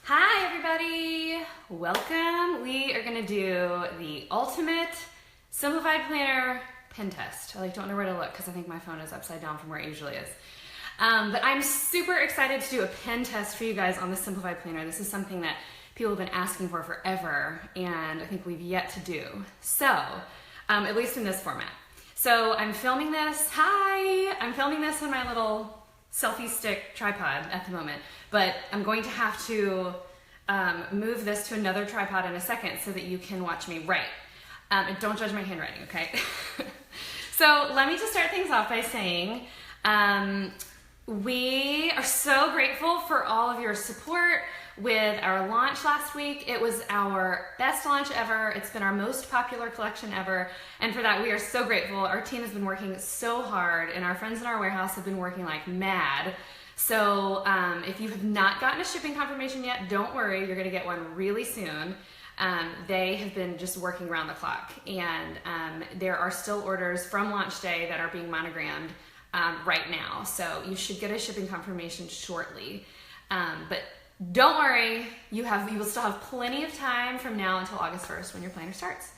Hi everybody, welcome. We are gonna do the ultimate Simplified Planner pen test. I don't know where to look because I think my phone is upside down from where it usually is. But I'm super excited to do a pen test for you guys on the Simplified Planner. This is something that people have been asking for forever and I think we've yet to do. So, at least in this format. So I'm filming this, I'm filming this on my little selfie stick tripod at the moment, but I'm going to have to move this to another tripod in a second so that you can watch me write. And don't judge my handwriting, okay? So let me just start things off by saying we are so grateful for all of your support with our launch last week. It was our best launch ever. It's been our most popular collection ever. And for that, we are so grateful. Our team has been working so hard and our friends in our warehouse have been working like mad. So if you have not gotten a shipping confirmation yet, don't worry, you're gonna get one really soon. They have been just working around the clock and there are still orders from launch day that are being monogrammed right now. So you should get a shipping confirmation shortly. But don't worry, you will still have plenty of time from now until August 1st when your planner starts.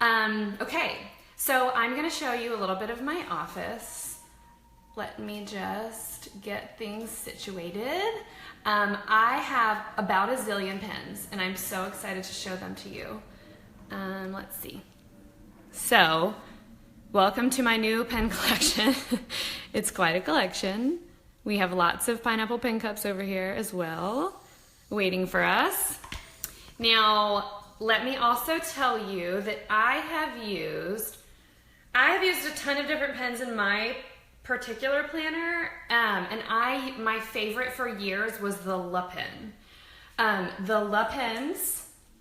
Okay, so I'm gonna show you a little bit of my office. Let me just get things situated. I have about a zillion pens and I'm so excited to show them to you. Let's see. So, welcome to my new pen collection. It's quite a collection. We have lots of pineapple pen cups over here as well, waiting for us. Now, let me also tell you that I have used a ton of different pens in my particular planner, and my favorite for years was the LePen. The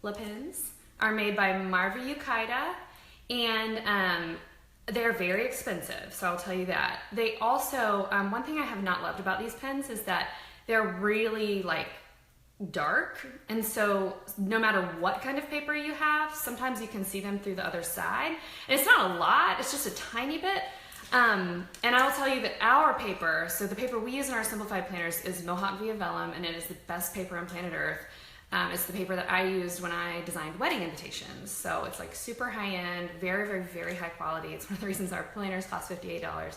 LePens are made by Marva Yukaida, and they're very expensive, so I'll tell you that. They also, one thing I have not loved about these pens is that they're really like dark, and so no matter what kind of paper you have, sometimes you can see them through the other side. And it's not a lot, it's just a tiny bit. And I will tell you that our paper, so the paper we use in our Simplified Planners is Mohawk via Vellum, and it is the best paper on planet Earth. It's the paper that I used when I designed wedding invitations. So it's like super high end, very, very, very high quality. It's one of the reasons our planners cost $58.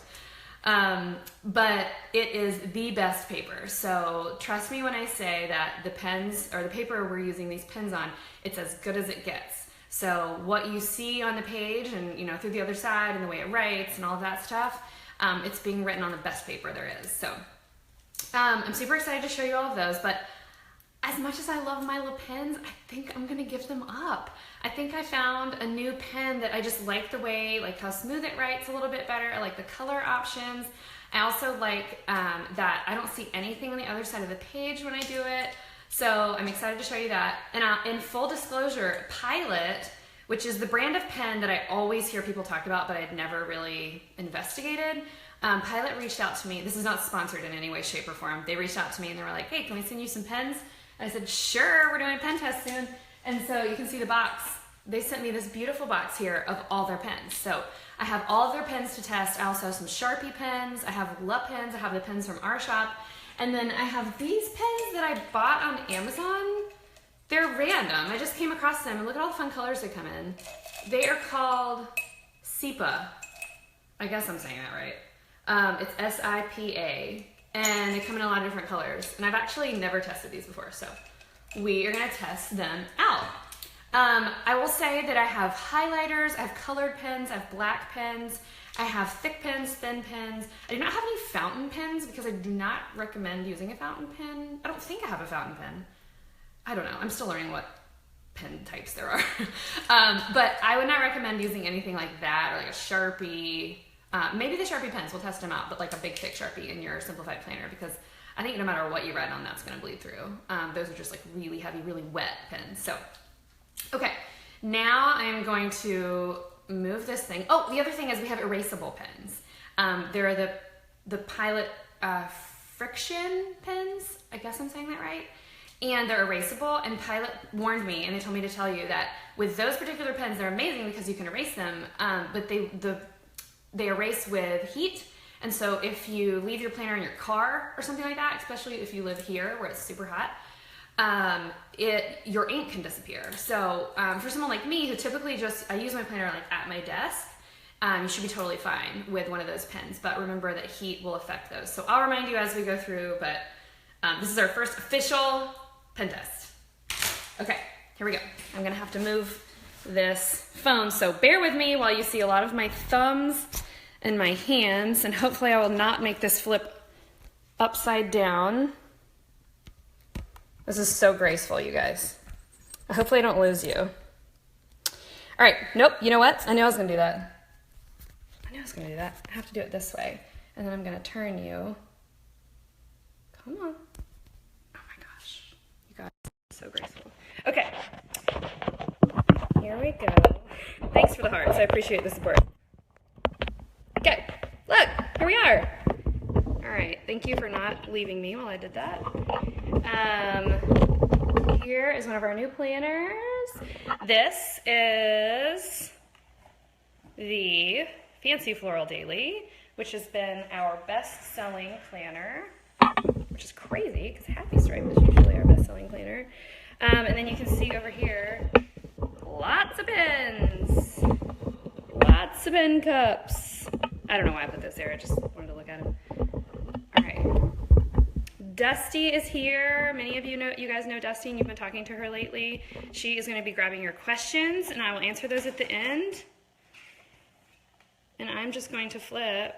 But it is the best paper. So trust me when I say that the pens, or the paper we're using these pens on, it's as good as it gets. So what you see on the page and through the other side and the way it writes and all of that stuff, it's being written on the best paper there is. So I'm super excited to show you all of those, but as much as I love my LePens, I think I'm gonna give them up. I think I found a new pen that I just like the way, like how smooth it writes a little bit better. I like the color options. I also like that I don't see anything on the other side of the page when I do it. So I'm excited to show you that. And in full disclosure, Pilot, which is the brand of pen that I always hear people talk about, but I'd never really investigated. Pilot reached out to me. This is not sponsored in any way, shape, or form. They reached out to me and they were like, hey, can we send you some pens? I said, sure, we're doing a pen test soon. And so you can see the box. They sent me this beautiful box here of all their pens. So I have all of their pens to test. I also have some Sharpie pens. I have LePens. I have the pens from our shop. And then I have these pens that I bought on Amazon. They're random. I just came across them and look at all the fun colors they come in. They are called SIPA. I guess I'm saying that right. It's S-I-P-A. And they come in a lot of different colors. And I've actually never tested these before, so we are gonna test them out. I will say that I have highlighters, I have colored pens, I have black pens, I have thick pens, thin pens. I do not have any fountain pens because I do not recommend using a fountain pen. I don't think I have a fountain pen. I don't know, I'm still learning what pen types there are. But I would not recommend using anything like that or like a Sharpie. Maybe the Sharpie pens, we'll test them out, but like a big thick Sharpie in your Simplified Planner because I think no matter what you write on, that's gonna bleed through. Those are just like really heavy, really wet pens. So, okay, now I'm going to move this thing. Oh, the other thing is we have erasable pens. There are the Pilot frixion pens, I guess I'm saying that right. And they're erasable, and Pilot warned me and they told me to tell you that with those particular pens, they're amazing because you can erase them, but they erase with heat. And so if you leave your planner in your car or something like that, especially if you live here where it's super hot, your ink can disappear. So for someone like me who typically I use my planner like at my desk, you should be totally fine with one of those pens, but remember that heat will affect those. So I'll remind you as we go through, but this is our first official pen test. Okay, here we go. I'm gonna have to move this phone, so bear with me while you see a lot of my thumbs and my hands, and hopefully I will not make this flip upside down. This is so graceful, you guys. Hopefully I don't lose you. All right, nope, you know what? I knew I was gonna do that. I have to do it this way. And then I'm gonna turn you. Come on. Oh my gosh, you guys are so graceful. Okay, here we go. Thanks for the hearts, I appreciate the support. Okay, look, here we are. All right, thank you for not leaving me while I did that. Here is one of our new planners. This is the Fancy Floral Daily, which has been our best-selling planner, which is crazy because Happy Stripe is usually our best-selling planner. And then you can see over here, lots of pens, lots of pen cups. I don't know why I put this there, I just wanted to look at them. All right, Dusty is here. Many of you guys know Dusty, and you've been talking to her lately. She is going to be grabbing your questions, and I will answer those at the end. And I'm just going to flip.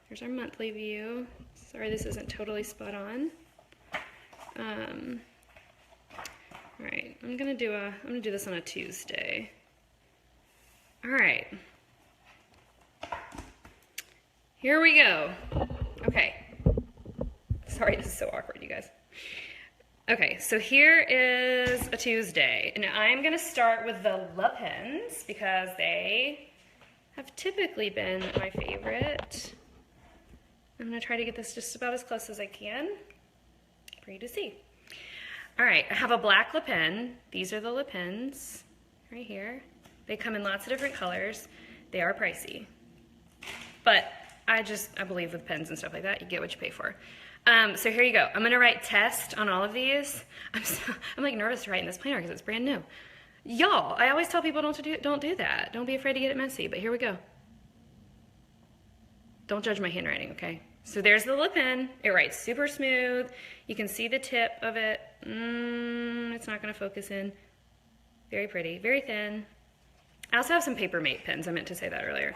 Here's our monthly view. Sorry, this isn't totally spot on. All right, I'm gonna do this on a Tuesday. All right, here we go. Okay, sorry, this is so awkward, you guys. Okay, so here is a Tuesday, and I'm gonna start with the LePens because they have typically been my favorite. I'm gonna try to get this just about as close as I can for you to see. All right, I have a black LePen. These are the LePens right here. They come in lots of different colors. They are pricey, but I believe with pens and stuff like that, you get what you pay for. So here you go. I'm gonna write test on all of these. I'm like nervous to write in this planner because it's brand new. Y'all, I always tell people don't do that. Don't be afraid to get it messy, but here we go. Don't judge my handwriting, okay? So there's the LePen. It writes super smooth. You can see the tip of it. It's not gonna focus in. Very pretty, very thin. I also have some PaperMate pens. I meant to say that earlier.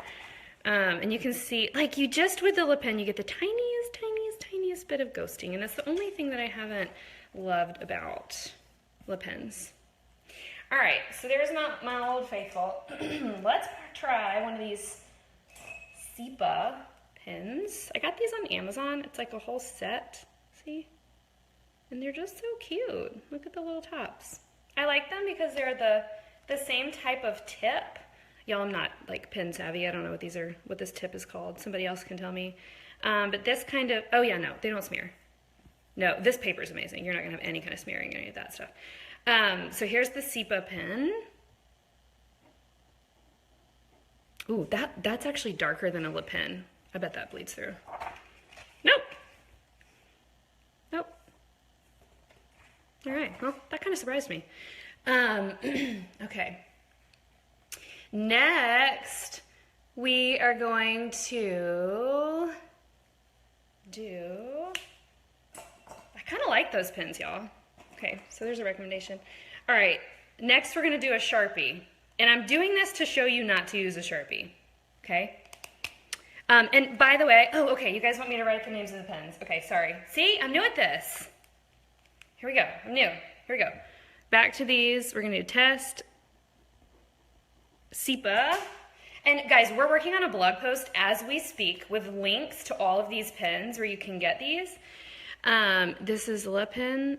And you can see, like with the LePen, you get the tiniest bit of ghosting, and that's the only thing that I haven't loved about LePens. All right, so there's my old faithful. Let's try one of these Sepia pens. I got these on Amazon. It's like a whole set, see? And they're just so cute. Look at the little tops. I like them because they're the same type of tip. Y'all, I'm not like pen savvy. I don't know what this tip is called. Somebody else can tell me. But this kind of, oh yeah, no, they don't smear. No, this paper is amazing. You're not gonna have any kind of smearing or any of that stuff. So here's the Sepia pen. Ooh, that's actually darker than a LePen. I bet that bleeds through. Nope. Nope. All right, well, that kind of surprised me. Okay. Next, we are going to do, I kind of like those pens, y'all. Okay, so there's a recommendation. All right, next we're gonna do a Sharpie. And I'm doing this to show you not to use a Sharpie, okay? And by the way, oh, okay, you guys want me to write the names of the pens. Okay, sorry. See, I'm new at this. Here we go, I'm new. Here we go. Back to these, we're gonna do test, Sepia. And guys, we're working on a blog post as we speak with links to all of these pens where you can get these. This is LePen.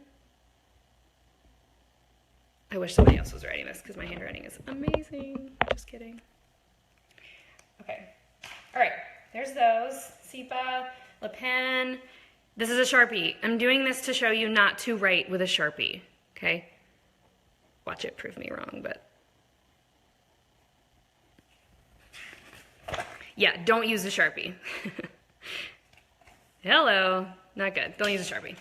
I wish somebody else was writing this because my handwriting is amazing. Just kidding. Okay. All right. There's those. Sepia, LePen. This is a Sharpie. I'm doing this to show you not to write with a Sharpie. Okay? Watch it prove me wrong, but. Yeah, don't use a Sharpie. Hello. Not good. Don't use a Sharpie.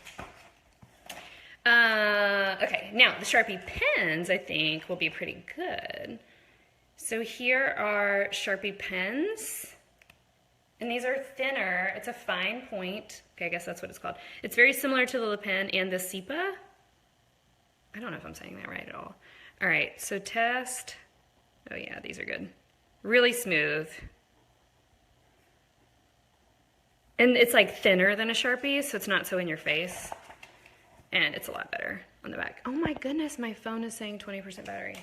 Now, the Sharpie pens, I think, will be pretty good. So here are Sharpie pens. And these are thinner. It's a fine point. Okay, I guess that's what it's called. It's very similar to the LePen and the SEPA. I don't know if I'm saying that right at all. All right, so test. Oh yeah, these are good. Really smooth. And it's like thinner than a Sharpie, so it's not so in your face. And it's a lot better on the back. Oh my goodness, my phone is saying 20% battery.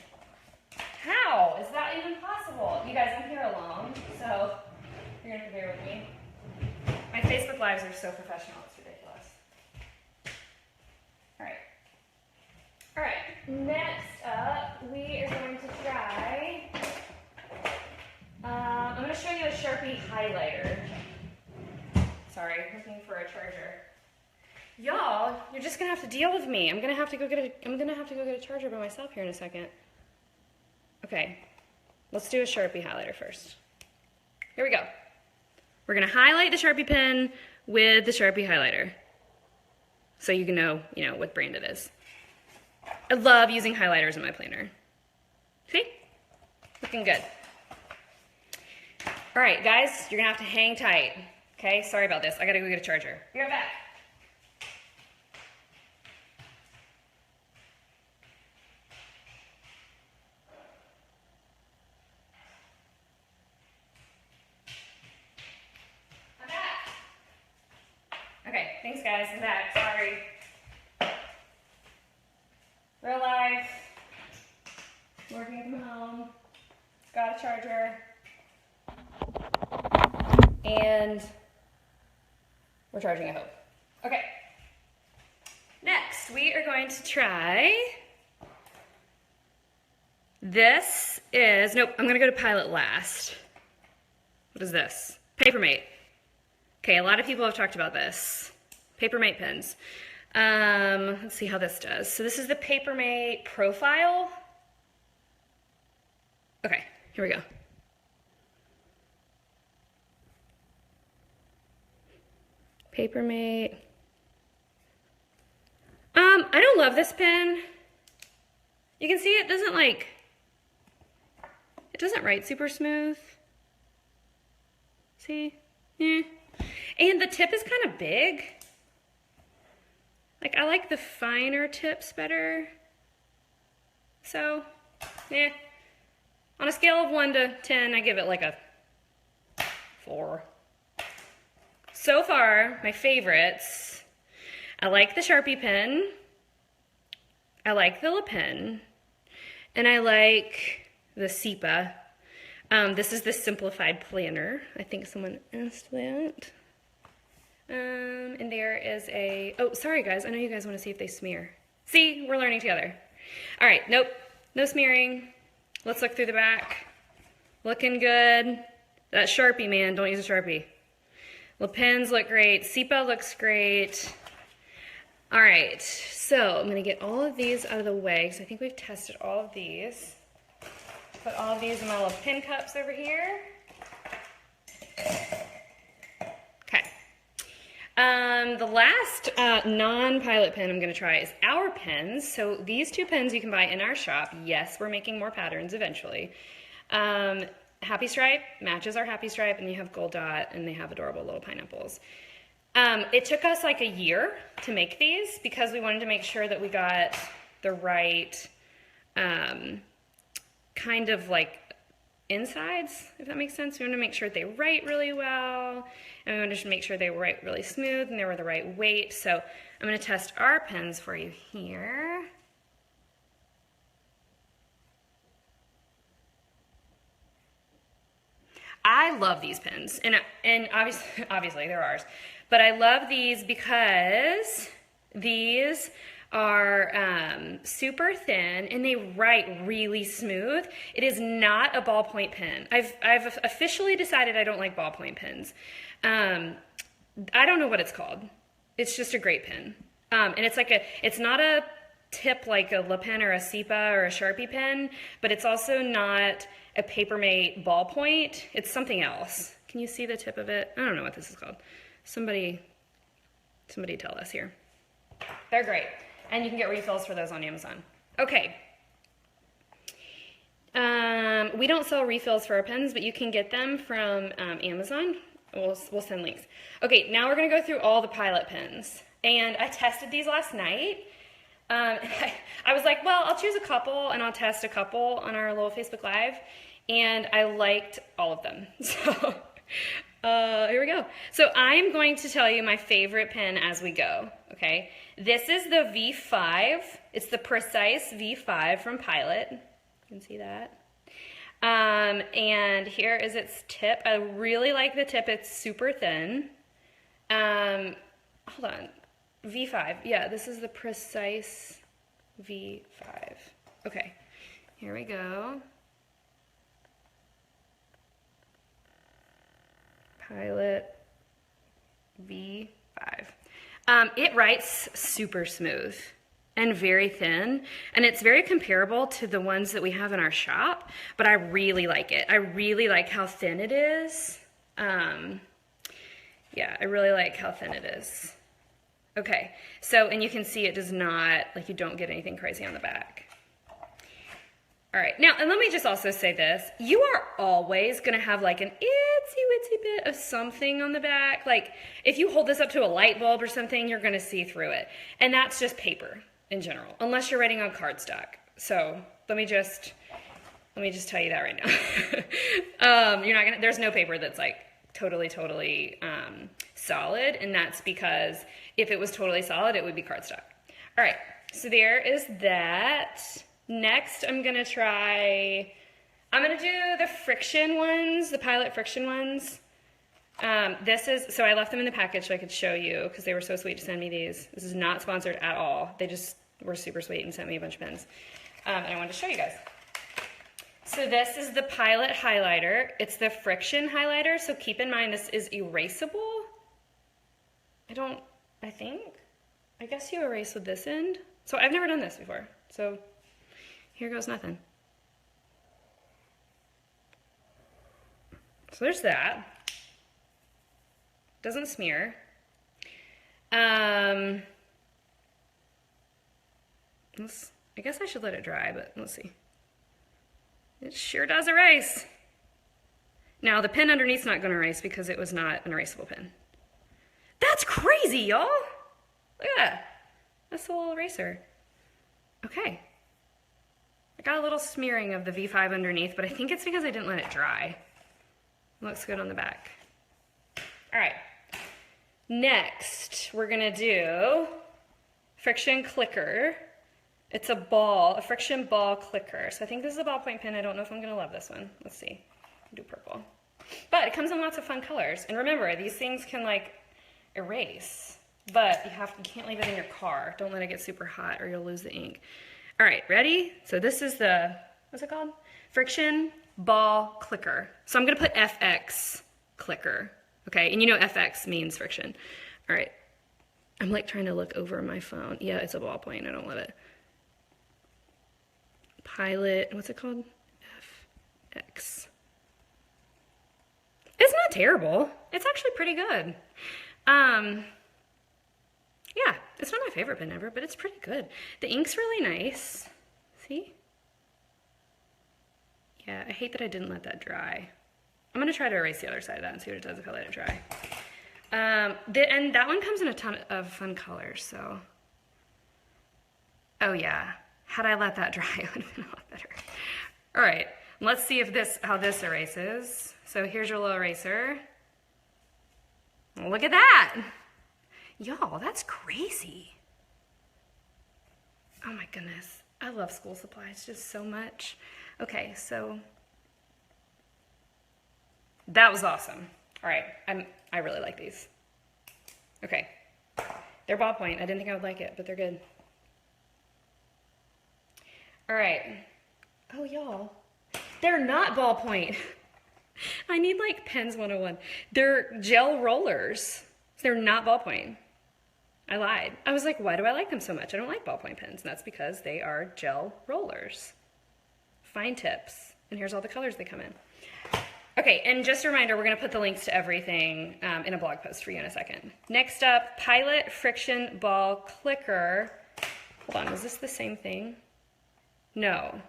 How is that even possible? You guys, I'm here alone, so you're gonna have to bear with me. My Facebook Lives are so professional, it's ridiculous. All right. All right, next up, we are going to try, I'm gonna show you a Sharpie highlighter. Sorry, looking for a charger. Y'all, you're just gonna have to deal with me. I'm gonna have to go get a charger by myself here in a second. Okay, let's do a Sharpie highlighter first. Here we go. We're gonna highlight the Sharpie pen with the Sharpie highlighter, so you can know, what brand it is. I love using highlighters in my planner. See? Looking good. All right, guys, you're gonna have to hang tight. Okay, sorry about this. I gotta go get a charger. Be right back. I'm back. Okay, thanks guys. I'm back. Sorry. Real life. Working from home. Got a charger. And we're charging, I hope. Okay. Next, we are going to try, this is, nope, I'm gonna go to Pilot last. What is this? PaperMate. Okay, a lot of people have talked about this. PaperMate pens. Let's see how this does. So this is the PaperMate profile. Okay, here we go. PaperMate. I don't love this pen. You can see it doesn't write super smooth. See? Yeah. And the tip is kind of big. Like, I like the finer tips better. So, yeah. On a scale of 1 to 10, I give it like a 4. So far, my favorites, I like the Sharpie pen, I like the LePen, and I like the SEPA. This is the Simplified Planner. I think someone asked that. And there is a, oh, sorry guys, I know you guys want to see if they smear. See, we're learning together. All right, nope, no smearing. Let's look through the back. Looking good. That Sharpie, man, don't use a Sharpie. LePens look great. SEPA looks great. All right, so I'm gonna get all of these out of the way because I think we've tested all of these. Put all of these in my little pen cups over here. Okay. The last non-Pilot pen I'm gonna try is our pens. So these two pens you can buy in our shop. Yes, we're making more patterns eventually. Happy Stripe matches our Happy Stripe, and you have Gold Dot, and they have adorable little pineapples. It took us like a year to make these because we wanted to make sure that we got the right kind of like insides, if that makes sense. We wanted to make sure they write really well, and we wanted to make sure they write really smooth and they were the right weight. So I'm going to test our pens for you here. I love these pens, and obviously they're ours, but I love these because these are super thin and they write really smooth. It is not a ballpoint pen. I've officially decided I don't like ballpoint pens. I don't know what it's called. It's just a great pen, and it's not a tip like a LePen or a SEPA or a Sharpie pen, but it's also not a PaperMate ballpoint. It's something else. Can you see the tip of it? I don't know what this is called. Somebody tell us here. They're great. And you can get refills for those on Amazon. Okay. We don't sell refills for our pens, but you can get them from Amazon. We'll send links. Okay, now we're going to go through all the Pilot pens. And I tested these last night. I was like, well, I'll choose a couple and I'll test a couple on our little Facebook Live. And I liked all of them. So here we go. So I'm going to tell you my favorite pen as we go. Okay, this is the V5. It's the Precise V5 from Pilot. You can see that. And here is its tip. I really like the tip. It's super thin. Hold on. V5. Yeah, this is the Precise V5. Okay, here we go. Pilot V5. It writes super smooth and very thin, and it's very comparable to the ones that we have in our shop, but I really like it. I really like how thin it is. Yeah, I really like how thin it is. Okay, so, and you can see it does not, like, you don't get anything crazy on the back. All right, now, and let me just also say this. You are always gonna have like an itsy-witsy bit of something on the back. Like, if you hold this up to a light bulb or something, you're gonna see through it. And that's just paper in general, unless you're writing on cardstock. So, let me just tell you that right now. You're not gonna, there's no paper that's like totally solid, and that's because if it was totally solid, it would be cardstock. All right, so there is that. Next, I'm gonna do the frixion ones, the Pilot frixion ones. So I left them in the package so I could show you because they were so sweet to send me these. This is not sponsored at all. They just were super sweet and sent me a bunch of pens. And I wanted to show you guys. So this is the Pilot highlighter. It's the frixion highlighter, so keep in mind this is erasable. I guess you erase with this end. So I've never done this before, so here goes nothing. So there's that. Doesn't smear. I guess I should let it dry, but let's see. It sure does erase. Now the pen underneath's not gonna erase because it was not an erasable pen. That's crazy, y'all. Look at that. That's a little eraser. Okay. I got a little smearing of the V5 underneath, but I think it's because I didn't let it dry. It looks good on the back. All right. Next, we're gonna do frixion clicker. It's a frixion ball clicker. So I think this is a ballpoint pen. I don't know if I'm gonna love this one. Let's see. I'll do purple. But it comes in lots of fun colors. And remember, these things can like erase, but you can't leave it in your car. Don't let it get super hot or you'll lose the ink. All right, ready? So this is the, what's it called? Frixion ball clicker. So I'm gonna put FX clicker, okay? And you know FX means friction. All right, I'm like trying to look over my phone. Yeah, it's a ballpoint, I don't love it. Pilot, what's it called? FX. It's not terrible. It's actually pretty good. Yeah, it's not my favorite pen ever, but it's pretty good. The ink's really nice. See? Yeah, I hate that I didn't let that dry. I'm gonna try to erase the other side of that and see what it does if I let it dry. And that one comes in a ton of fun colors, so. Oh yeah, had I let that dry, it would have been a lot better. All right, let's see if how this erases. So here's your little eraser. Look at that. Y'all, that's crazy. Oh my goodness. I love school supplies just so much. Okay, so that was awesome. All right, I really like these. Okay, they're ballpoint. I didn't think I would like it, but they're good. All right. Oh, y'all, they're not ballpoint. I need like Pens 101. They're gel rollers. They're not ballpoint. I lied. I was like, why do I like them so much? I don't like ballpoint pens, and that's because they are gel rollers. Fine tips. And here's all the colors they come in. Okay, and just a reminder, we're gonna put the links to everything in a blog post for you in a second. Next up, Pilot frixion ball clicker. Hold on, is this the same thing? No.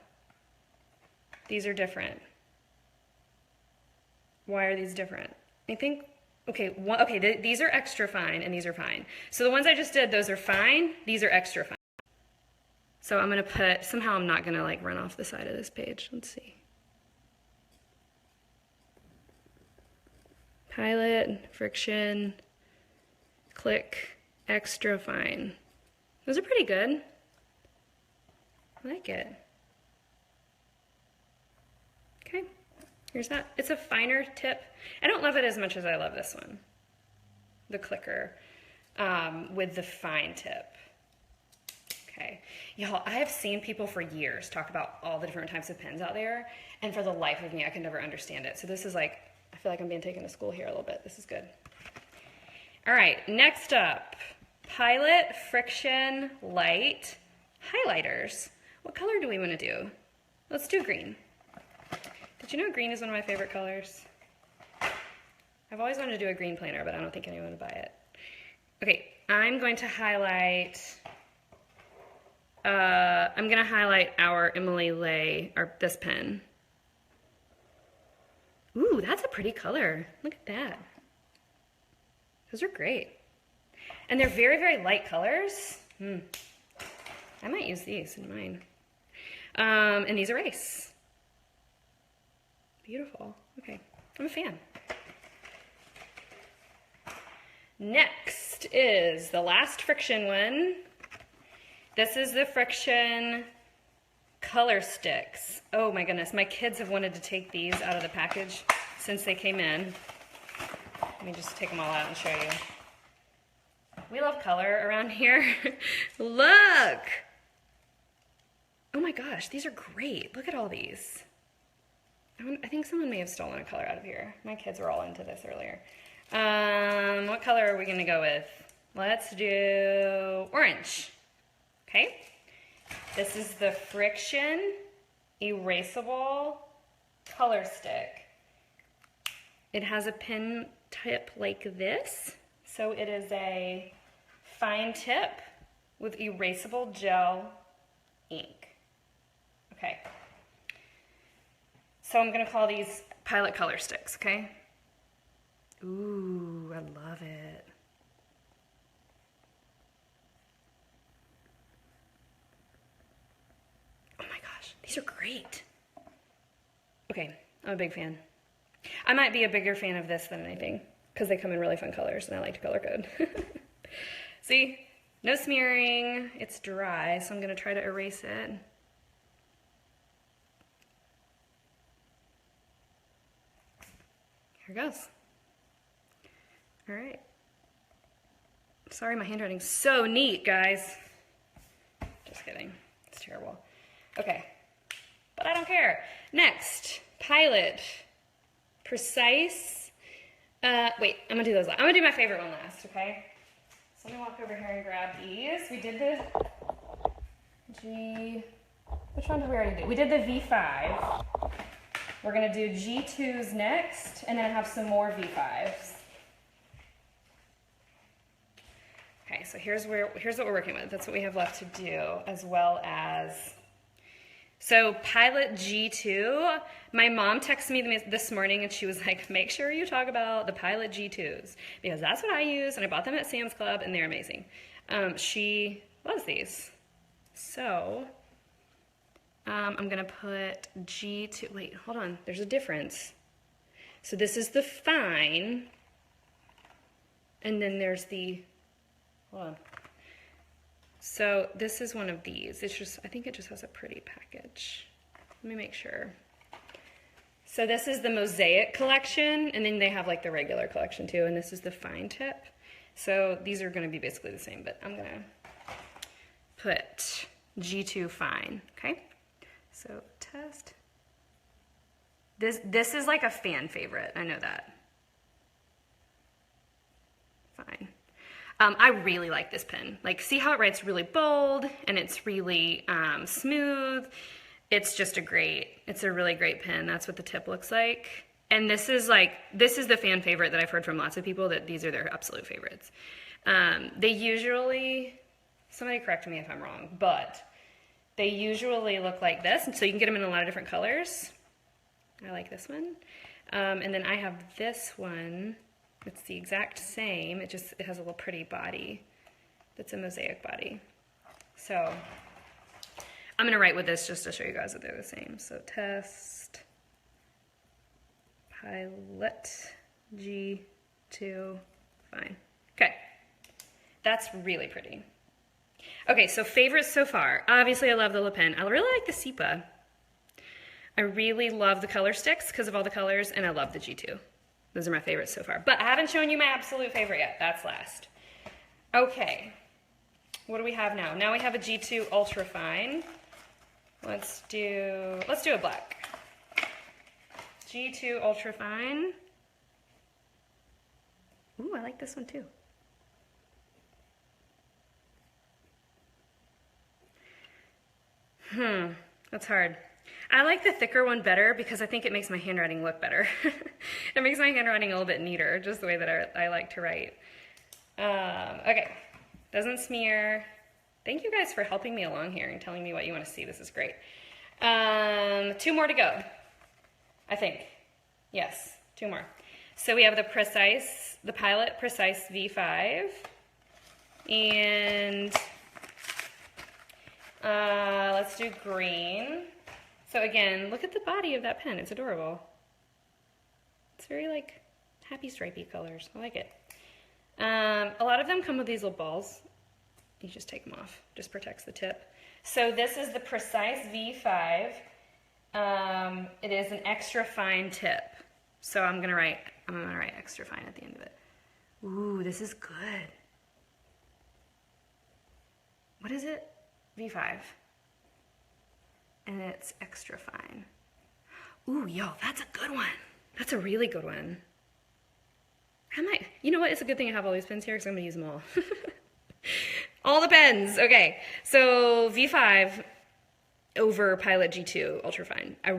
These are different. Why are these different? I think, okay, these are extra fine and these are fine. So the ones I just did, those are fine, these are extra fine. So I'm gonna put, somehow I'm not gonna like run off the side of this page. Let's see. Pilot, friction, click, extra fine. Those are pretty good. I like it. Okay, here's that. It's a finer tip. I don't love it as much as I love this one, the clicker, with the fine tip. Okay, y'all, I have seen people for years talk about all the different types of pens out there, and for the life of me, I can never understand it. So this is like, I feel like I'm being taken to school here a little bit. This is good. All right, next up, Pilot Frixion Light highlighters. What color do we want to do? Let's do green. Did you know green is one of my favorite colors? I've always wanted to do a green planner, but I don't think anyone would buy it. Okay, I'm going to highlight our Emily Ley, this pen. Ooh, that's a pretty color. Look at that. Those are great. And they're very, very light colors. I might use these in mine. And these erase. Beautiful. Okay, I'm a fan. Next is the last friction one. This is the friction color sticks. Oh my goodness, my kids have wanted to take these out of the package since they came in. Let me just take them all out and show you. We love color around here. Look! Oh my gosh, these are great. Look at all these. I think someone may have stolen a color out of here. My kids were all into this earlier. What color are we gonna go with? Let's do orange. Okay. This is the Frixion erasable color stick. It has a pen tip like this. So it is a fine tip with erasable gel ink. Okay. So I'm gonna call these Pilot color sticks, okay? Ooh, I love it. Oh my gosh, these are great. Okay, I'm a big fan. I might be a bigger fan of this than anything because they come in really fun colors and I like to color code. See, no smearing, it's dry, so I'm gonna try to erase it. Here goes. All right. Sorry, my handwriting's so neat, guys. Just kidding. It's terrible. Okay. But I don't care. Next, Pilot. Precise. Wait, I'm gonna do those last. I'm gonna do my favorite one last, okay? So I'm gonna walk over here and grab these. We did the which one did we already do? We did the V5. We're gonna do G2s next, and then have some more V5s. Okay, so here's what we're working with. That's what we have left to do, as well as, so Pilot G2, my mom texted me this morning and she was like, make sure you talk about the Pilot G2s, because that's what I use, and I bought them at Sam's Club, and they're amazing. She loves these. So, I'm gonna put G2, wait, hold on, there's a difference. So this is the fine, and then there's the, hold on. So this is one of these. It's just, I think it just has a pretty package. Let me make sure. So this is the Mosaic collection, and then they have like the regular collection too, and this is the fine tip. So these are gonna be basically the same, but I'm gonna put G2 fine, okay? So test. This is like a fan favorite, I know that. Fine. I really like this pen. Like, see how it writes really bold and it's really smooth. It's just it's a really great pen. That's what the tip looks like. And this is the fan favorite that I've heard from lots of people, that these are their absolute favorites. They usually Somebody correct me if I'm wrong, but they usually look like this, and so you can get them in a lot of different colors. I like this one. And then I have this one. It's the exact same. It has a little pretty body. It's a mosaic body. So I'm going to write with this just to show you guys that they're the same. So test, pilot, G2, fine. Okay, that's really pretty. Okay, so favorites so far. Obviously, I love the LePen. I really like the Sepia. I really love the color sticks because of all the colors, and I love the G2. Those are my favorites so far. But I haven't shown you my absolute favorite yet. That's last. Okay, what do we have now? Now we have a G2 Ultra Fine. Let's do a black. G2 Ultra Fine. Ooh, I like this one too. That's hard. I like the thicker one better because I think it makes my handwriting look better. It makes my handwriting a little bit neater, just the way that I like to write. Okay, doesn't smear. Thank you guys for helping me along here and telling me what you want to see. This is great. 2 more to go, I think. Yes, 2 more. So we have the Pilot Precise V5, and let's do green. So again, look at the body of that pen. It's adorable. It's very like happy stripy colors. I like it. A lot of them come with these little balls. You just take them off. Just protects the tip. So this is the Precise V5. It is an extra fine tip. So I'm gonna write extra fine at the end of it. Ooh, this is good. What is it? V5. And it's extra fine. Ooh, yo, that's a good one. That's a really good one. You know what? It's a good thing I have all these pens here because I'm gonna use them all. All the pens. Okay, so V5 over Pilot G2 Ultrafine. I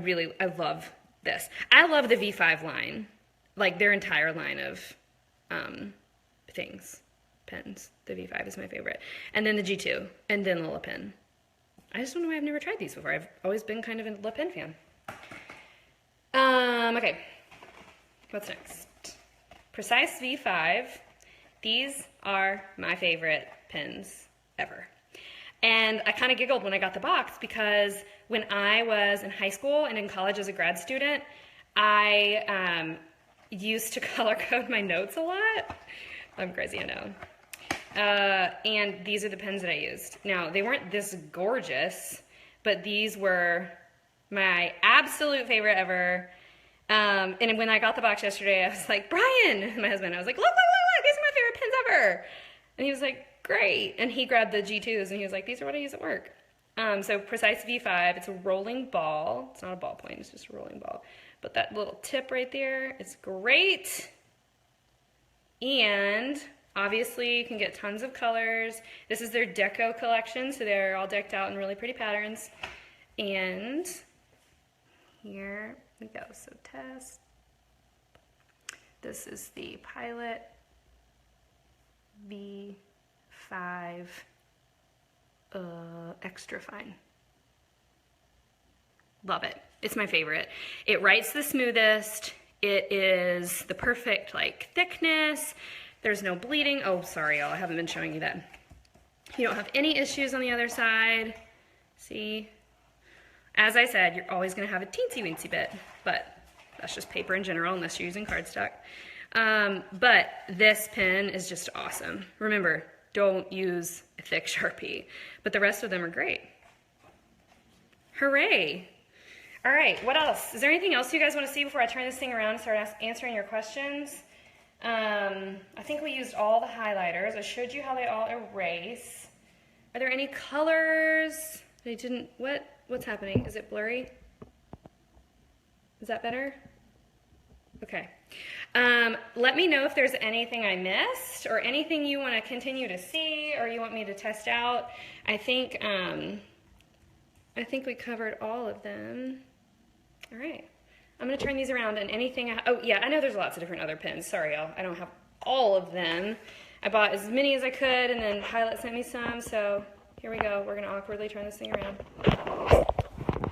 love this. I love the V5 line, like their entire line of pens. The V5 is my favorite, and then the G2, and then the LePen. I just don't know why I've never tried these before. I've always been kind of a LePen fan. Okay, what's next? Precise V5. These are my favorite pens ever. And I kind of giggled when I got the box because when I was in high school and in college as a grad student, I used to color code my notes a lot. I'm crazy, I know. And these are the pens that I used. Now, they weren't this gorgeous, but these were my absolute favorite ever. And when I got the box yesterday, I was like, Brian, my husband, I was like, look, these are my favorite pens ever. And he was like, great. And he grabbed the G2s and he was like, these are what I use at work. So Precise V5, it's a rolling ball. It's not a ballpoint, it's just a rolling ball. But that little tip right there is great. And obviously you can get tons of colors. This is their deco collection, so they're all decked out in really pretty patterns. And here we go, so test. This is the Pilot V5 extra fine. Love it. It's my favorite. It writes the smoothest. It is the perfect like thickness. There's no bleeding. Oh, sorry, y'all. I haven't been showing you that. You don't have any issues on the other side. See? As I said, you're always going to have a teensy-weensy bit, but that's just paper in general unless you're using cardstock. But this pen is just awesome. Remember, don't use a thick Sharpie, but the rest of them are great. Hooray! All right, what else? Is there anything else you guys want to see before I turn this thing around and start answering your questions? I think we used all the highlighters. I showed you how they all erase. Are there any colors? They didn't, what's happening? Is it blurry? Is that better? Okay. Let me know if there's anything I missed or anything you want to continue to see or you want me to test out. I think we covered all of them. All right. I'm going to turn these around and anything, oh yeah, I know there's lots of different other pens. Sorry, y'all. I don't have all of them. I bought as many as I could, and then Pilot sent me some, so here we go. We're gonna awkwardly turn this thing around.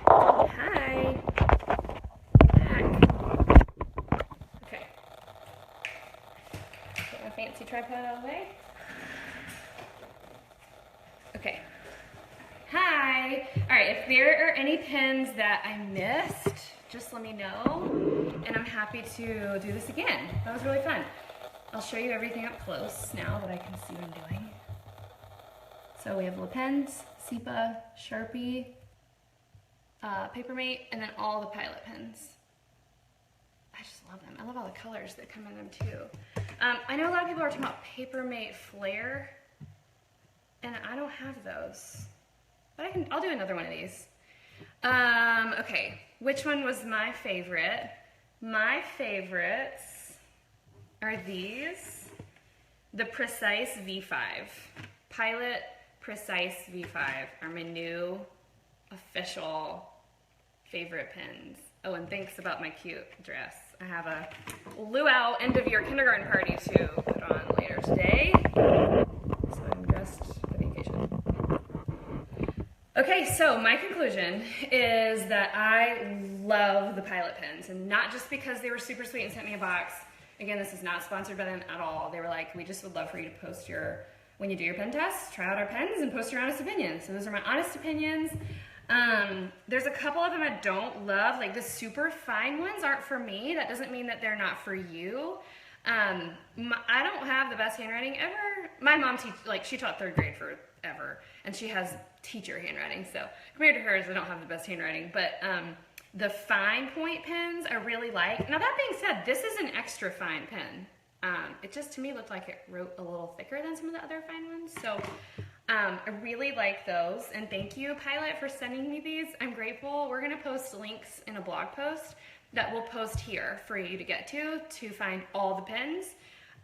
Hi. Back. Okay. Get my fancy tripod out of the way. Okay. Hi. All right, if there are any pens that I missed, just let me know, and I'm happy to do this again. That was really fun. I'll show you everything up close now that I can see what I'm doing. So we have LePens, SEPA, Sharpie, PaperMate, and then all the Pilot pens. I just love them. I love all the colors that come in them too. I know a lot of people are talking about PaperMate Flare, and I don't have those. But I'll do another one of these. Okay, which one was my favorite? My favorites are these. The Precise V5. Pilot Precise V5 are my new official favorite pens. Oh, and thanks about my cute dress. I have a luau end of year kindergarten party to put on later today. So I'm dressed for vacation. Okay, so my conclusion is that I love the Pilot pens, and not just because they were super sweet and sent me a box. Again, this is not sponsored by them at all. They were like, we just would love for you to post when you do your pen test, try out our pens and post your honest opinions. So those are my honest opinions. There's a couple of them I don't love, like the super fine ones aren't for me. That doesn't mean that they're not for you. I don't have the best handwriting ever. My mom she taught 3rd grade forever, and she has teacher handwriting, so compared to hers, I don't have the best handwriting, but the fine point pens I really like. Now that being said, this is an extra fine pen. It just to me looked like it wrote a little thicker than some of the other fine ones, so I really like those, and thank you, Pilot, for sending me these. I'm grateful. We're gonna post links in a blog post that we'll post here for you to get to find all the pens.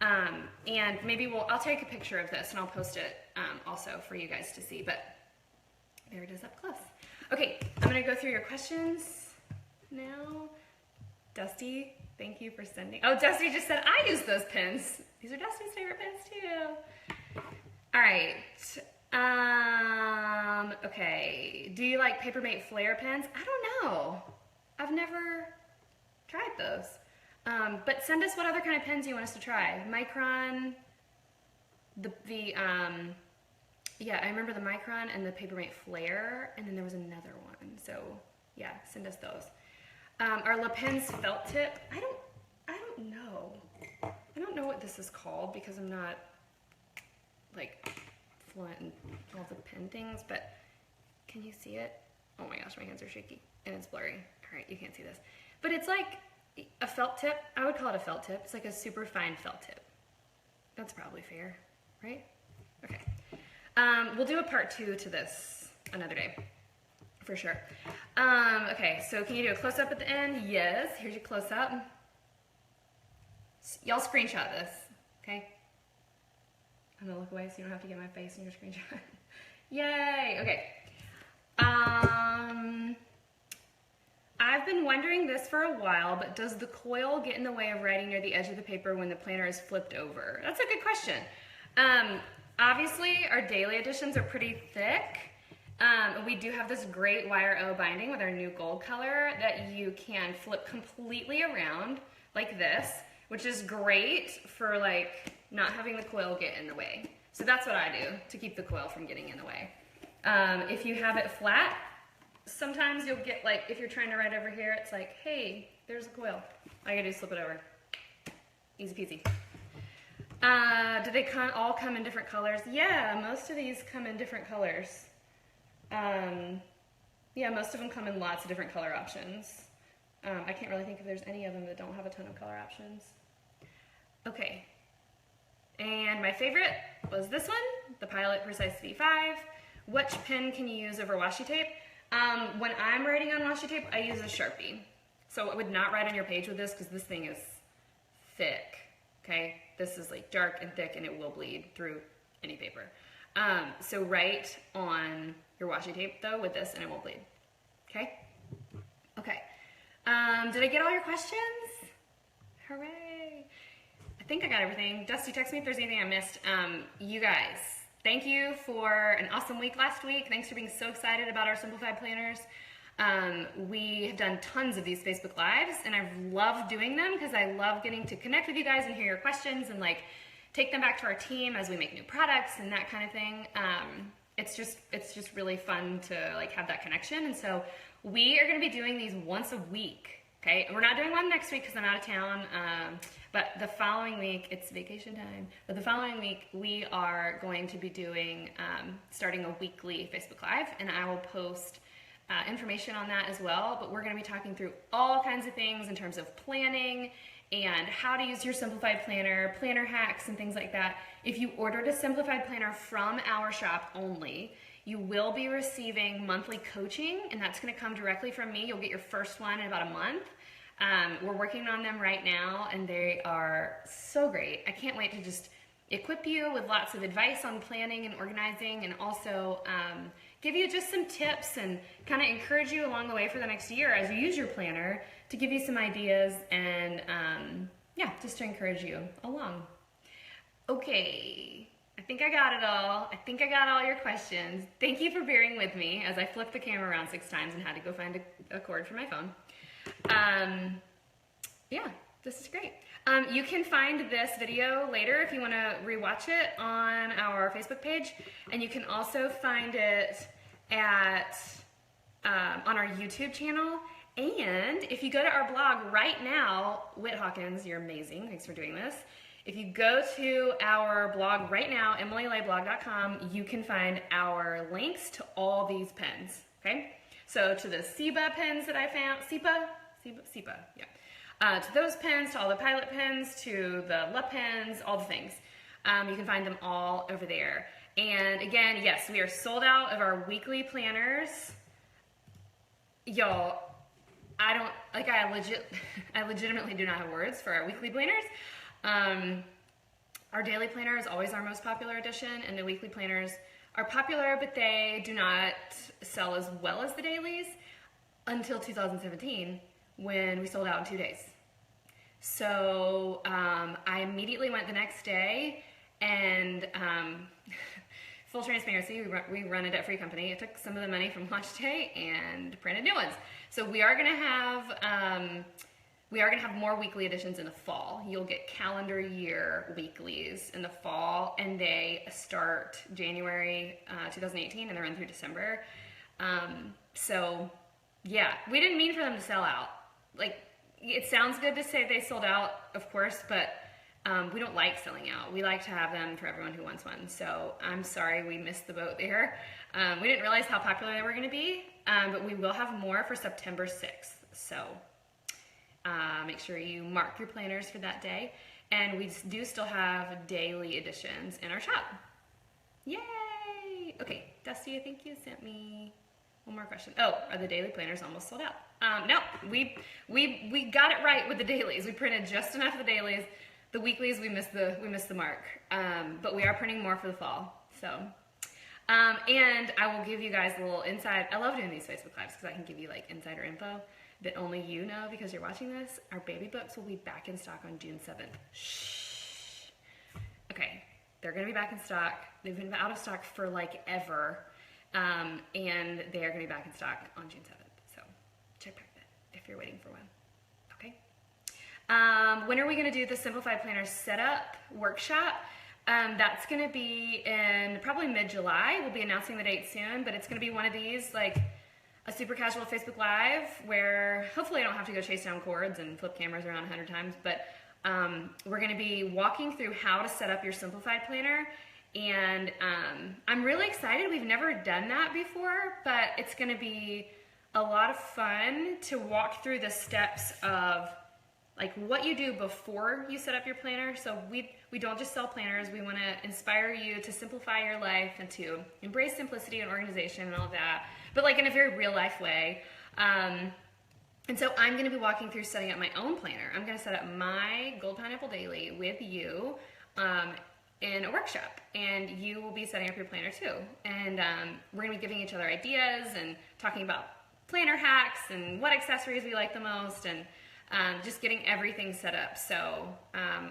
And maybe I'll take a picture of this and I'll post it also for you guys to see, but there it is up close. Okay, I'm gonna go through your questions now. Dusty, thank you for sending. Oh, Dusty just said, I use those pens. These are Dusty's favorite pens too. All right, okay. Do you like PaperMate Flare pens? I don't know. I've never tried those. But send us what other kind of pens you want us to try. Micron, yeah, I remember the Micron and the PaperMate Flare, and then there was another one. So yeah, send us those. Our LePen's felt tip, I don't know. I don't know what this is called because I'm not like fluent in all the pen things, but can you see it? Oh my gosh, my hands are shaky and it's blurry. All right, you can't see this. But it's like a felt tip. I would call it a felt tip. It's like a super fine felt tip. That's probably fair, right? Okay. We'll do a part 2 to this another day, for sure. Okay, so can you do a close-up at the end? Yes, here's your close-up. Y'all screenshot this, okay? I'm gonna look away so you don't have to get my face in your screenshot. Yay, okay. I've been wondering this for a while, but does the coil get in the way of writing near the edge of the paper when the planner is flipped over? That's a good question. Obviously, our daily editions are pretty thick. We do have this great wire O binding with our new gold color that you can flip completely around like this, which is great for like not having the coil get in the way. So that's what I do to keep the coil from getting in the way. If you have it flat, sometimes you'll get like, if you're trying to write over here, it's like, hey, there's a coil. All you gotta do is flip it over. Easy peasy. Do they all come in different colors? Yeah, most of these come in different colors. Yeah, most of them come in lots of different color options. I can't really think if there's any of them that don't have a ton of color options. Okay, and my favorite was this one, the Pilot Precise V5. Which pen can you use over washi tape? When I'm writing on washi tape, I use a Sharpie. So I would not write on your page with this because this thing is thick, okay? This is like dark and thick and it will bleed through any paper. So write on your washi tape though with this and it won't bleed, okay? Okay, did I get all your questions? Hooray. I think I got everything. Dusty, text me if there's anything I missed. You guys, thank you for an awesome week last week. Thanks for being so excited about our Simplified Planners. We have done tons of these Facebook Lives, and I've loved doing them because I love getting to connect with you guys and hear your questions and like take them back to our team as we make new products and that kind of thing. It's just really fun to like have that connection. And so we are going to be doing these once a week. Okay, we're not doing one next week because I'm out of town, but the following week, it's vacation time, but the following week we are going to be doing, starting a weekly Facebook Live, and I will post information on that as well, but we're going to be talking through all kinds of things in terms of planning and how to use your Simplified Planner, planner hacks and things like that. If you ordered a Simplified Planner from our shop only, you will be receiving monthly coaching, and that's going to come directly from me. You'll get your first one in about a month. We're working on them right now, and they are so great. I can't wait to just equip you with lots of advice on planning and organizing, and also give you just some tips and kind of encourage you along the way for the next year as you use your planner, to give you some ideas and yeah, just to encourage you along. Okay. I think I got it all. I think I got all your questions. Thank you for bearing with me as I flipped the camera around 6 times and had to go find a cord for my phone. Yeah, this is great. You can find this video later if you want to rewatch it on our Facebook page, and you can also find it at on our YouTube channel. And if you go to our blog right now, Whit Hawkins, you're amazing. Thanks for doing this. If you go to our blog right now, emilylayblog.com, you can find our links to all these pens, okay? So to the SEBA pens that I found, SEBA, yeah. To those pens, to all the Pilot pens, to the LePens, all the things. You can find them all over there. And again, yes, we are sold out of our weekly planners. Y'all, I legitimately do not have words for our weekly planners. Our daily planner is always our most popular edition, and the weekly planners are popular, but they do not sell as well as the dailies until 2017, when we sold out in 2 days. So I immediately went the next day, and full transparency, we run a debt-free company. It took some of the money from launch day and printed new ones. So we are going to have more weekly editions in the fall. You'll get calendar year weeklies in the fall, and they start January 2018, and they run through December. So yeah, we didn't mean for them to sell out. Like, it sounds good to say they sold out, of course, but we don't like selling out. We like to have them for everyone who wants one. So I'm sorry we missed the boat there. We didn't realize how popular they were going to be, but we will have more for September 6th. So make sure you mark your planners for that day. And we do still have daily editions in our shop. Yay! Okay, Dusty, I think you sent me one more question. Oh, are the daily planners almost sold out? No, we got it right with the dailies. We printed just enough of the dailies. The weeklies, we missed the mark. But we are printing more for the fall. So, and I will give you guys a little inside. I love doing these Facebook Lives because I can give you like insider info that only you know because you're watching this. Our baby books will be back in stock on June 7th. Shh. Okay, they're gonna be back in stock. They've been out of stock for like ever. And they are gonna be back in stock on June 7th. So check back then if you're waiting for one, okay? When are we gonna do the Simplified Planner setup workshop? That's gonna be in probably mid-July. We'll be announcing the date soon, but it's gonna be one of these, like a super casual Facebook Live where hopefully I don't have to go chase down cords and flip cameras around 100 times, but we're gonna be walking through how to set up your Simplified Planner. And I'm really excited. We've never done that before, but it's gonna be a lot of fun to walk through the steps of like what you do before you set up your planner. So we don't just sell planners. We want to inspire you to simplify your life and to embrace simplicity and organization and all of that, but like in a very real life way. And so I'm going to be walking through setting up my own planner. I'm going to set up my Gold Pineapple Daily with you in a workshop, and you will be setting up your planner too. And we're going to be giving each other ideas and talking about planner hacks and what accessories we like the most. And just getting everything set up. So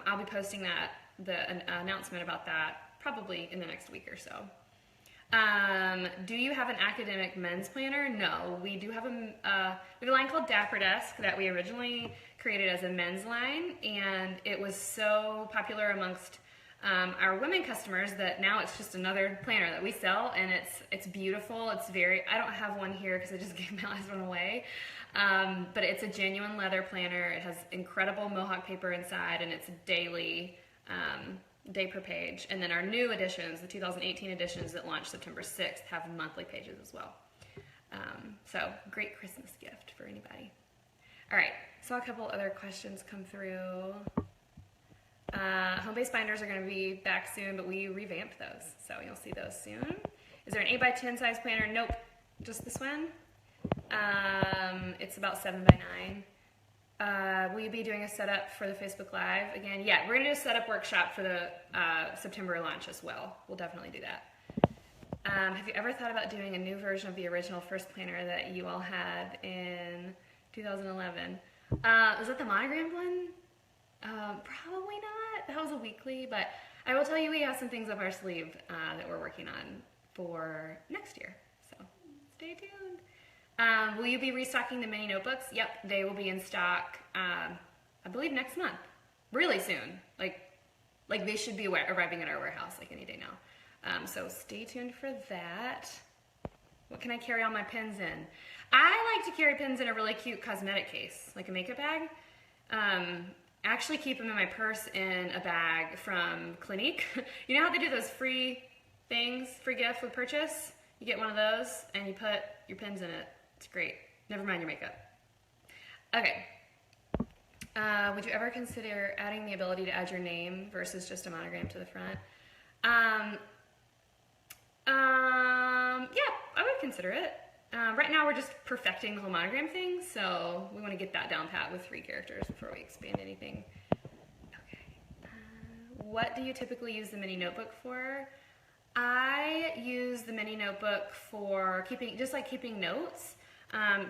I'll be posting an announcement about that probably in the next week or so. Do you have an academic men's planner? No, we do have we have a line called Dapper Desk that we originally created as a men's line, and it was so popular amongst our women customers that now it's just another planner that we sell, and it's beautiful. It's I don't have one here because I just gave my last one away, but it's a genuine leather planner. It has incredible Mohawk paper inside, and it's daily. Day per page. And then our new editions, the 2018 editions that launched September 6th, have monthly pages as well. So great Christmas gift for anybody. All right, saw a couple other questions come through. Home-based binders are going to be back soon, but we revamped those, so you'll see those soon. Is there an 8x10 size planner? Nope, just this one. It's about 7x9. Will you be doing a setup for the Facebook Live again? Yeah, we're going to do a setup workshop for the September launch as well. We'll definitely do that. Have you ever thought about doing a new version of the original first planner that you all had in 2011? Was that the monogrammed one? Probably not. That was a weekly, but I will tell you we have some things up our sleeve that we're working on for next year. So stay tuned. Will you be restocking the mini notebooks? Yep, they will be in stock, I believe next month. Really soon. Like they should be arriving at our warehouse like any day now. So stay tuned for that. What can I carry all my pens in? I like to carry pens in a really cute cosmetic case, like a makeup bag. Actually keep them in my purse in a bag from Clinique. You know how they do those free things, free gift with purchase? You get one of those and you put your pens in it. It's great. Never mind your makeup. Okay. Would you ever consider adding the ability to add your name versus just a monogram to the front? Yeah, I would consider it. Right now we're just perfecting the whole monogram thing, so we want to get that down pat with 3 characters before we expand anything. Okay. What do you typically use the mini notebook for? I use the mini notebook for keeping notes.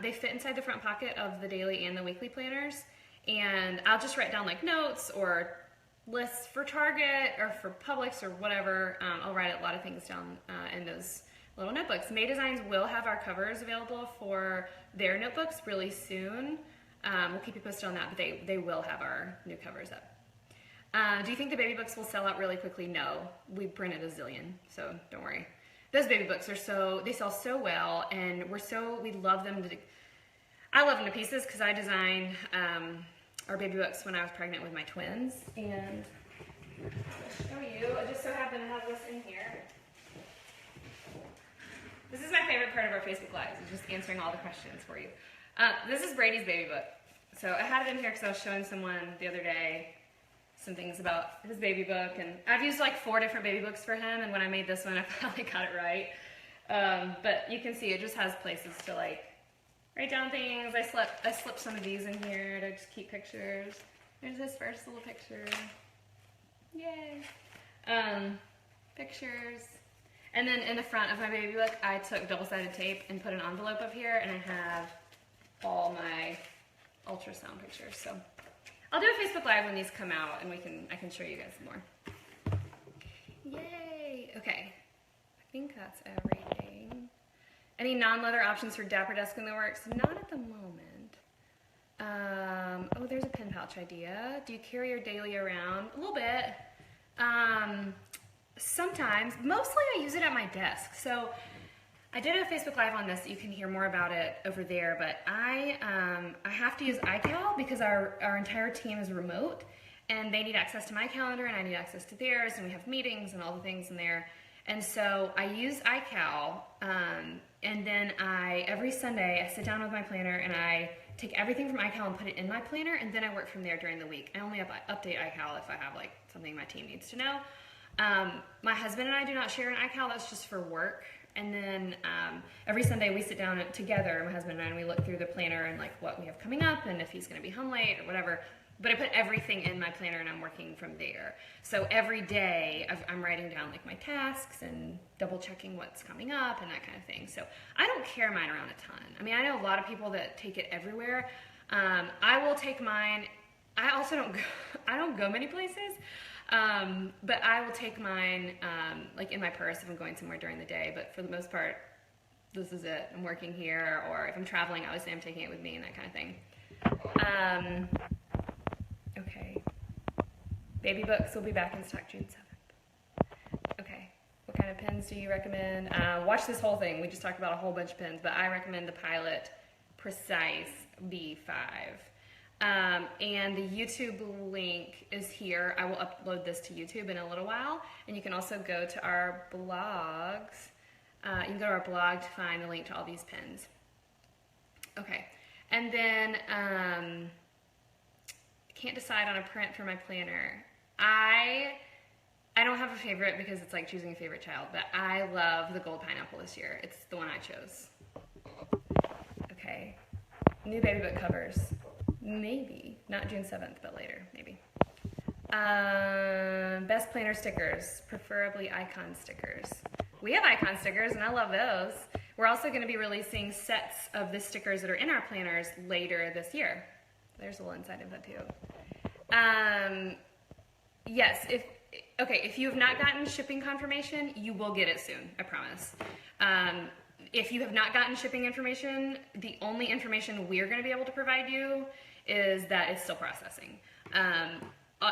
They fit inside the front pocket of the daily and the weekly planners, and I'll just write down like notes or lists for Target or for Publix or whatever. I'll write a lot of things down in those little notebooks. May Designs will have our covers available for their notebooks really soon. We'll keep you posted on that, but they will have our new covers up. Do you think the baby books will sell out really quickly? No, we printed a zillion, so don't worry. Those baby books they sell so well, and we love them. I love them to pieces because I designed our baby books when I was pregnant with my twins. And I'll show you, I just so happen to have this in here. This is my favorite part of our Facebook Lives, is just answering all the questions for you. This is Brady's baby book. So I had it in here because I was showing someone the other day some things about his baby book, and I've used like 4 different baby books for him, and when I made this one I finally got it right. But you can see it just has places to like write down things. I slipped some of these in here to just keep pictures. There's his first little picture. Yay. Pictures. And then in the front of my baby book I took double-sided tape and put an envelope up here, and I have all my ultrasound pictures. So I'll do a Facebook Live when these come out, and I can show you guys more. Yay! Okay, I think that's everything. Any non-leather options for Dapper Desk in the works? Not at the moment. Oh, there's a pen pouch idea. Do you carry your daily around? A little bit. Sometimes. Mostly I use it at my desk. So I did a Facebook Live on this. You can hear more about it over there, but I have to use iCal because our entire team is remote, and they need access to my calendar, and I need access to theirs, and we have meetings and all the things in there. And so I use iCal, and then every Sunday I sit down with my planner and I take everything from iCal and put it in my planner, and then I work from there during the week. I only update iCal if I have like something my team needs to know. My husband and I do not share an iCal. That's just for work. And then every Sunday we sit down together, my husband and I, and we look through the planner and like what we have coming up and if he's going to be home late or whatever. But I put everything in my planner and I'm working from there. So every day I'm writing down like my tasks and double checking what's coming up and that kind of thing. So I don't carry mine around a ton. I mean, I know a lot of people that take it everywhere. I will take mine. I also don't go many places, but I will take mine like in my purse if I'm going somewhere during the day. But for the most part, this is it. I'm working here, or if I'm traveling, obviously I'm taking it with me and that kind of thing. Okay. Baby books will be back in stock June 7th. Okay. What kind of pens do you recommend? Watch this whole thing. We just talked about a whole bunch of pens, but I recommend the Pilot Precise B5. And the YouTube link is here. I will upload this to YouTube in a little while, and you can also go to our blogs. You can go to our blog to find the link to all these pens. Okay, and then can't decide on a print for my planner. I don't have a favorite because it's like choosing a favorite child, but I love the gold pineapple this year. It's the one I chose. Okay, new baby book covers. Maybe, not June 7th, but later, maybe. Best planner stickers, preferably icon stickers. We have icon stickers, and I love those. We're also going to be releasing sets of the stickers that are in our planners later this year. There's a little inside info too. Yes, if you have not gotten shipping confirmation, you will get it soon, I promise. If you have not gotten shipping information, the only information we're going to be able to provide you is that it's still processing.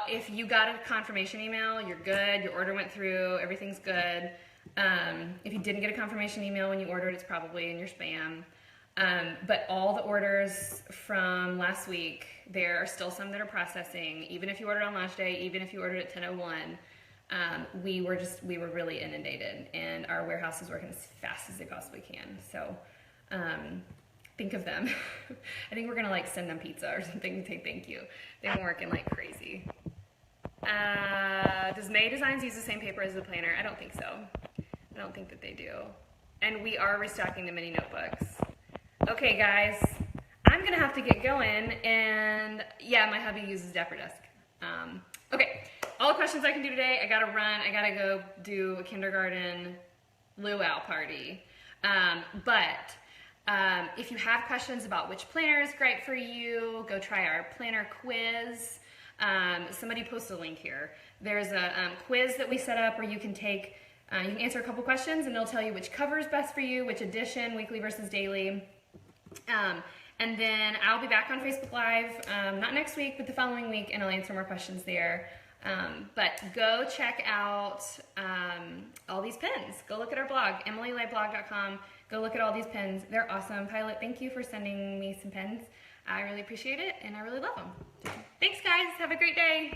If you got a confirmation email, you're good, your order went through, everything's good. If you didn't get a confirmation email when you ordered, it's probably in your spam. But all the orders from last week, there are still some that are processing. Even if you ordered on launch day, even if you ordered at 10:01, we were really inundated, and our warehouse is working as fast as they possibly can. So think of them. I think we're gonna like send them pizza or something and say thank you. They've been working like crazy. Does May Designs use the same paper as the planner? I don't think so. I don't think that they do. And we are restocking the mini notebooks. Okay, guys, I'm gonna have to get going, and yeah, my hubby uses Dapper Desk. Okay, all the questions I can do today. I gotta run. I gotta go do a kindergarten luau party. If you have questions about which planner is great for you, go try our planner quiz. Somebody posted a link here. There's a quiz that we set up where you can take, you can answer a couple questions, and they'll tell you which cover is best for you, which edition, weekly versus daily. And then I'll be back on Facebook Live, not next week, but the following week, and I'll answer more questions there. But go check out all these pens. Go look at our blog, emilylayblog.com. Go look at all these pens. They're awesome. Pilot, thank you for sending me some pens. I really appreciate it, and I really love them. Thanks, guys. Have a great day.